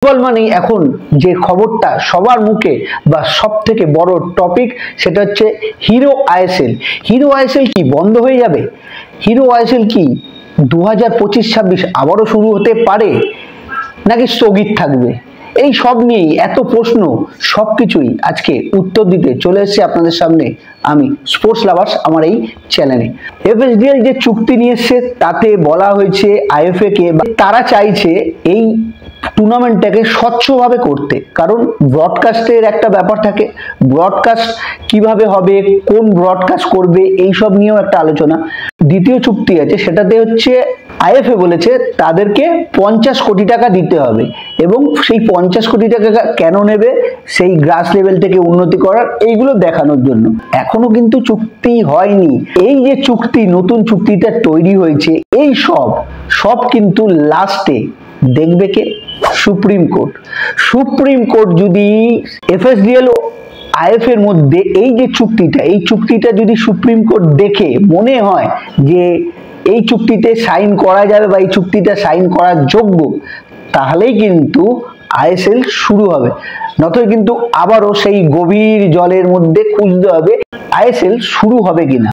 Football মানেই এখন যে খবরটা সবার মুখে বা সবথেকে বড় টপিক সেটা হচ্ছে হিরো আইএসএল। হিরো আইএসএল কি বন্ধ হয়ে যাবে? হিরো আইএসএল কি 2025-26 আবারও শুরু হতে পারে নাকি স্থগিত থাকবে? এই সব নিয়েই এত প্রশ্ন, সবকিছুই আজকে উত্তর দিতে চলে এসেছে আপনাদের সামনে আমি, স্পোর্টস লাভার্স, আমার এই চ্যানেলে। এফএসডিএল যে চুক্তি নিয়ে এসছে তাতে বলা হয়েছে আইএফএ কে তারা চাইছে এই টুর্নামেন্টটাকে স্বচ্ছভাবে করতে, কারণ ব্রডকাস্টের একটা ব্যাপার থাকে। ব্রডকাস্ট কিভাবে হবে, কোন ব্রডকাস্ট করবে, এই সব নিয়েও একটা আলোচনা। দ্বিতীয় চুক্তি আছে, সেটাতে হচ্ছে আইএফএ বলেছে তাদেরকে 50 কোটি টাকা দিতে হবে, এবং সেই 50 কোটি টাকা কেন নেবে, সেই গ্রাস লেভেল থেকে উন্নতি করার, এইগুলো দেখানোর জন্য। এখনো কিন্তু চুক্তি হয়নি। এই যে চুক্তি, নতুন চুক্তিটা তৈরি হয়েছে, এই সব কিন্তু লাস্টে দেখবে কে? Supreme court. সুপ্রিম কোর্ট যদি এফএসডিএল ও আইএফ এর মধ্যে এই যে চুক্তিটা, এই চুক্তিটা যদি সুপ্রিম কোর্ট দেখে মনে হয় যে এই চুক্তিতে সাইন করা যাবে বা এই চুক্তিটা সাইন করার যোগ্য, তাহলেই কিন্তু আইএসএল শুরু হবে। নয়তো কিন্তু আবারও সেই গভীর জলের মধ্যে খুঁজতে হবে আইএসএল শুরু হবে কিনা।